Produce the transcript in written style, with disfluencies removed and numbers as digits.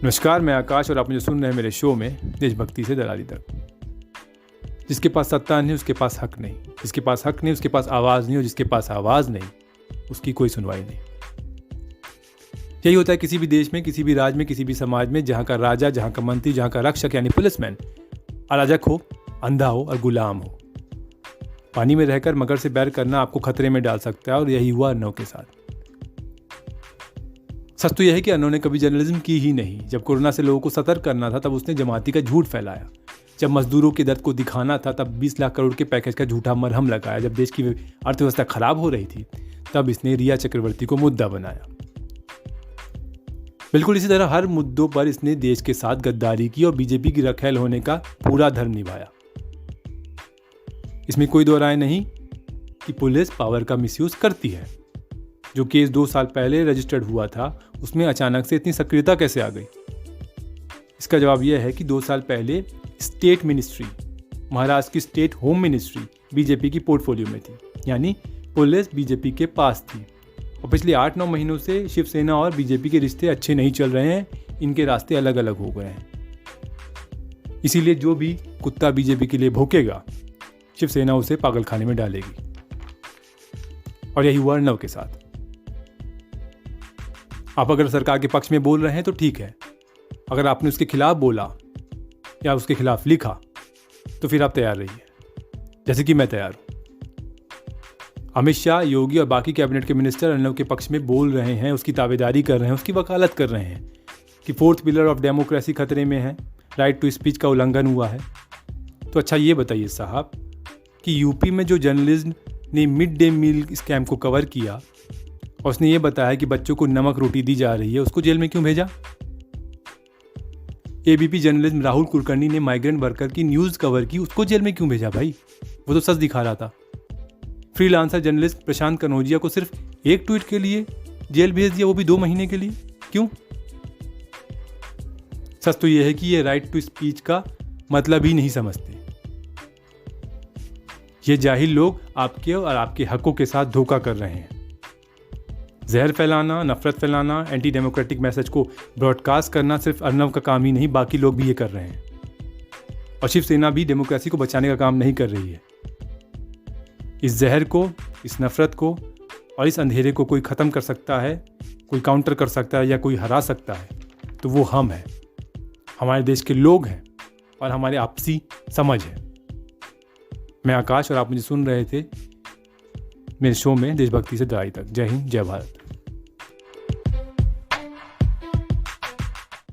नमस्कार, मैं आकाश और आप मुझे सुन रहे हैं मेरे शो में देशभक्ति से दलाली तक। जिसके पास सत्ता नहीं उसके पास हक नहीं, जिसके पास हक नहीं उसके पास आवाज़ नहीं, और जिसके पास आवाज़ नहीं उसकी कोई सुनवाई नहीं। यही होता है किसी भी देश में, किसी भी राज्य में, किसी भी समाज में, जहाँ का राजा, जहाँ का मंत्री, जहाँ का रक्षक यानी पुलिसमैन अराजक हो, अंधा हो और गुलाम हो। पानी में रहकर मगर से बैर करना आपको खतरे में डाल सकता है, और यही हुआ अर्नव के साथ। सच तो यह है कि अर्नव ने कभी जर्नलिज्म की ही नहीं। जब कोरोना से लोगों को सतर्क करना था तब उसने जमाती का झूठ फैलाया। जब मजदूरों के दर्द को दिखाना था तब 20 लाख करोड़ के पैकेज का झूठा मरहम लगाया। जब देश की अर्थव्यवस्था खराब हो रही थी तब इसने रिया चक्रवर्ती को मुद्दा बनाया। बिल्कुल इसी तरह हर मुद्दों पर इसने देश के साथ गद्दारी की और बीजेपी की रखेल होने का पूरा धर्म निभाया। इसमें कोई दो राय नहीं कि पुलिस पावर का मिसयूज करती है। जो केस 2 साल पहले रजिस्टर्ड हुआ था उसमें अचानक से इतनी सक्रियता कैसे आ गई? इसका जवाब यह है कि 2 साल पहले स्टेट मिनिस्ट्री, महाराष्ट्र की स्टेट होम मिनिस्ट्री बीजेपी की पोर्टफोलियो में थी, यानी पुलिस बीजेपी के पास थी। और पिछले 8-9 महीनों से शिवसेना और बीजेपी के रिश्ते अच्छे नहीं चल रहे हैं, इनके रास्ते अलग अलग हो गए हैं। इसीलिए जो भी कुत्ता बीजेपी के लिए भौंकेगा शिवसेना उसे पागलखाने में डालेगी, और यही हुआ अर्नव के साथ। आप अगर सरकार के पक्ष में बोल रहे हैं तो ठीक है, अगर आपने उसके खिलाफ बोला या उसके खिलाफ लिखा तो फिर आप तैयार रहिए, जैसे कि मैं तैयार हूं। अमित शाह, योगी और बाकी कैबिनेट के मिनिस्टर अर्नव के पक्ष में बोल रहे हैं, उसकी ताबेदारी कर रहे हैं, उसकी वकालत कर रहे हैं कि 4th पिलर ऑफ डेमोक्रेसी खतरे में है, राइट टू स्पीच का उल्लंघन हुआ है। तो अच्छा ये बताइए साहब कि यूपी में जो जर्नलिस्ट ने मिड डे मील स्कैम को कवर किया और उसने ये बताया कि बच्चों को नमक रोटी दी जा रही है, उसको जेल में क्यों भेजा? एबीपी जर्नलिस्ट राहुल कुलकर्णी ने माइग्रेंट वर्कर की न्यूज़ कवर की, उसको जेल में क्यों भेजा भाई? वो तो सच दिखा रहा था। फ्रीलांसर जर्नलिस्ट प्रशांत कनौजिया को सिर्फ एक ट्वीट के लिए जेल भेज दिया, वो भी 2 महीने के लिए। क्यों? सच तो यह है कि ये राइट टू स्पीच का मतलब ही नहीं समझते। ये जाहिल लोग आपके और आपके हकों के साथ धोखा कर रहे हैं। जहर फैलाना, नफरत फैलाना, एंटी डेमोक्रेटिक मैसेज को ब्रॉडकास्ट करना सिर्फ अर्नव का काम ही नहीं, बाकी लोग भी ये कर रहे हैं। और शिवसेना भी डेमोक्रेसी को बचाने का काम नहीं कर रही है। इस जहर को, इस नफरत को और इस अंधेरे को कोई ख़त्म कर सकता है, कोई काउंटर कर सकता है या कोई हरा सकता है तो वो हम हैं, हमारे देश के लोग हैं और हमारे आपसी समझ है। मैं आकाश और आप मुझे सुन रहे थे मेरे शो में देशभक्ति से दलाली तक। जय हिंद, जय भारत।